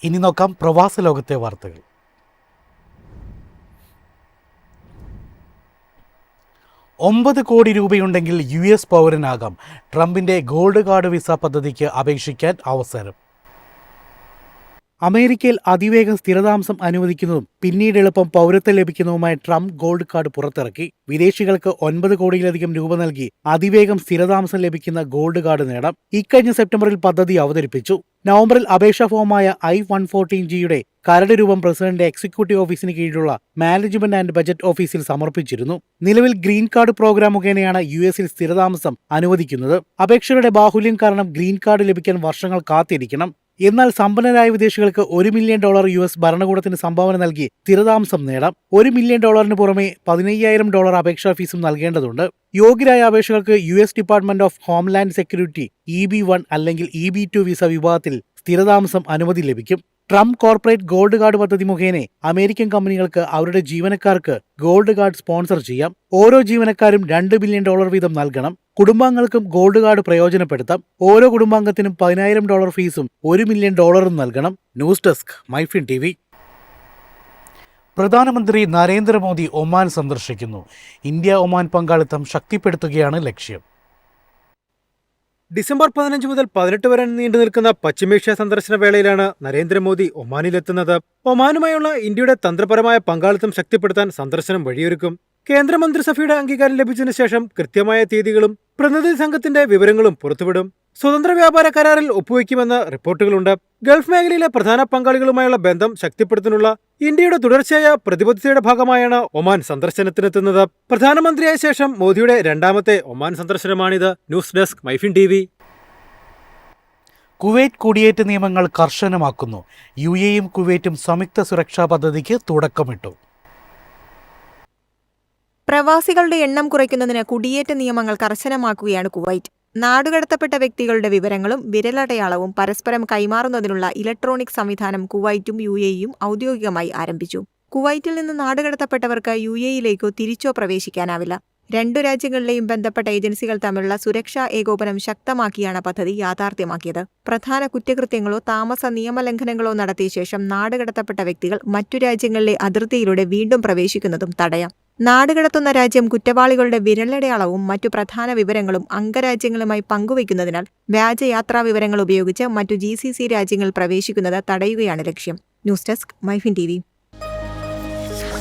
ഇനി നോക്കാം പ്രവാസ ലോകത്തെ വാർത്തകൾ. $9 കോടി രൂപയുണ്ടെങ്കിൽ US പൗരനാകാം. ട്രംപിന്റെ ഗോൾഡ് കാർഡ് വിസ പദ്ധതിക്ക് അപേക്ഷിക്കാൻ അവസരം. അമേരിക്കയിൽ അതിവേഗം സ്ഥിരതാമസം അനുവദിക്കുന്നതും പിന്നീട് എളുപ്പം പൗരത്വം ലഭിക്കുന്നതുമായ ട്രംപ് ഗോൾഡ് കാർഡ് പുറത്തിറക്കി. വിദേശികൾക്ക് 9 കോടിയിലധികം രൂപ നൽകി അതിവേഗം സ്ഥിരതാമസം ലഭിക്കുന്ന ഗോൾഡ് കാർഡ് നേടാം. ഇക്കഴിഞ്ഞ സെപ്റ്റംബറിൽ പദ്ധതി അവതരിപ്പിച്ചു. നവംബറിൽ അപേക്ഷാ ഫോമായ I-114Gയുടെ കരട് രൂപം പ്രസിഡന്റ് എക്സിക്യൂട്ടീവ് ഓഫീസിന് കീഴിലുള്ള മാനേജ്മെന്റ് ആൻഡ് ബജറ്റ് ഓഫീസിൽ സമർപ്പിച്ചിരുന്നു. നിലവിൽ ഗ്രീൻ കാർഡ് പ്രോഗ്രാം മുഖേനയാണ് US സ്ഥിരതാമസം അനുവദിക്കുന്നത്. അപേക്ഷകരുടെ ബാഹുല്യം കാരണം ഗ്രീൻ കാർഡ് ലഭിക്കാൻ വർഷങ്ങൾ കാത്തിരിക്കണം. എന്നാൽ സമ്പന്നരായ വിദേശികൾക്ക് $1 മില്യൺ US ഭരണകൂടത്തിന് സംഭാവന നൽകി സ്ഥിരതാമസം നേടാം. $1 മില്യൺ പുറമെ $15,000 അപേക്ഷാ ഫീസും നൽകേണ്ടതുണ്ട്. യോഗ്യരായ അപേക്ഷകർക്ക് US department of homeland security EB-1 അല്ലെങ്കിൽ EB-2 വിസ വിഭാഗത്തിൽ സ്ഥിരതാമസം അനുമതി ലഭിക്കും. ട്രംപ് കോർപ്പറേറ്റ് ഗോൾഡ് കാർഡ് പദ്ധതി മുഖേന അമേരിക്കൻ കമ്പനികൾക്ക് അവരുടെ ജീവനക്കാർക്ക് ഗോൾഡ് കാർഡ് സ്പോൺസർ ചെയ്യാം. ഓരോ ജീവനക്കാരും $2 ബില്യൺ വീതം നൽകണം. കുടുംബാംഗങ്ങൾക്കും ഗോൾഡ് കാർഡ് പ്രയോജനപ്പെടുത്താം. ഓരോ കുടുംബാംഗത്തിനും $10,000 ഫീസും $1 മില്യൺ നൽകണം. News desk MyFin TV. പ്രധാനമന്ത്രി നരേന്ദ്രമോദി ഒമാൻ സന്ദർശിക്കുന്നു. ഇന്ത്യ ഒമാൻ പങ്കാളിത്തം ശക്തിപ്പെടുത്തുകയാണ് ലക്ഷ്യം. ഡിസംബർ 15 മുതൽ 18 വരെ നീണ്ടു നിൽക്കുന്ന പശ്ചിമേഷ്യ സന്ദർശന വേളയിലാണ് നരേന്ദ്രമോദി ഒമാനിലെത്തുന്നത്. ഒമാനുമായുള്ള ഇന്ത്യയുടെ തന്ത്രപരമായ പങ്കാളിത്തം ശക്തിപ്പെടുത്താൻ സന്ദർശനം വഴിയൊരുക്കും. കേന്ദ്രമന്ത്രിസഭയുടെ അംഗീകാരം ലഭിച്ചതിനു ശേഷം കൃത്യമായ തീയതികളും പ്രതിനിധി സംഘത്തിന്റെ വിവരങ്ങളും പുറത്തുവിടും. സ്വതന്ത്ര വ്യാപാര കരാറിൽ ഒപ്പുവെക്കുമെന്ന് റിപ്പോർട്ടുകളുണ്ട്. ഗൾഫ് മേഖലയിലെ പ്രധാന പങ്കാളികളുമായുള്ള ബന്ധം ശക്തിപ്പെടുത്താനുള്ള ഇന്ത്യയുടെ തുടർച്ചയായ പ്രതിബദ്ധതയുടെ ഭാഗമായാണ് ഒമാൻ സന്ദർശനത്തിനെത്തുന്നത്. പ്രധാനമന്ത്രിയായ ശേഷം മോദിയുടെ രണ്ടാമത്തെ ഒമാൻ സന്ദർശനമാണിത്. News desk MyFin TV. Kuwait കുടിയേറ്റ നിയമങ്ങൾ കർശനമാക്കുന്നു. UAEയും കുവൈറ്റും സംയുക്ത സുരക്ഷാ പദ്ധതിക്ക് തുടക്കമിട്ടു. പ്രവാസികളുടെ എണ്ണം കുറയ്ക്കുന്നതിന് കുടിയേറ്റ നിയമങ്ങൾ കർശനമാക്കുകയാണ് കുവൈറ്റ്. നാടുകടത്തപ്പെട്ട വ്യക്തികളുടെ വിവരങ്ങളും വിരലടയാളവും പരസ്പരം കൈമാറുന്നതിനുള്ള ഇലക്ട്രോണിക് സംവിധാനം കുവൈറ്റും UAEയും ഔദ്യോഗികമായി ആരംഭിച്ചു. കുവൈറ്റിൽ നിന്ന് നാടുകടത്തപ്പെട്ടവർക്ക് UAEയിലേക്കോ തിരിച്ചോ പ്രവേശിക്കാനാവില്ല. രണ്ടു രാജ്യങ്ങളിലെയും ബന്ധപ്പെട്ട ഏജൻസികൾ തമ്മിലുള്ള സുരക്ഷാ ഏകോപനം ശക്തമാക്കിയാണ് പദ്ധതി യാഥാർത്ഥ്യമാക്കിയത്. പ്രധാന കുറ്റകൃത്യങ്ങളോ താമസ നിയമലംഘനങ്ങളോ നടത്തിയ ശേഷം നാടുകടത്തപ്പെട്ട വ്യക്തികൾ മറ്റു രാജ്യങ്ങളിലെ അതിർത്തിയിലൂടെ വീണ്ടും പ്രവേശിക്കുന്നതും തടയാം. നാടുകടത്തുന്ന രാജ്യം കുറ്റവാളികളുടെ വിരലടയാളവും മറ്റു പ്രധാന വിവരങ്ങളും അംഗരാജ്യങ്ങളുമായി പങ്കുവയ്ക്കുന്നതിനാൽ വ്യാജ യാത്രാ വിവരങ്ങൾ ഉപയോഗിച്ച് മറ്റു GCC രാജ്യങ്ങളിൽ പ്രവേശിക്കുന്നത് തടയുകയാണ് ലക്ഷ്യം. News desk MyFin TV.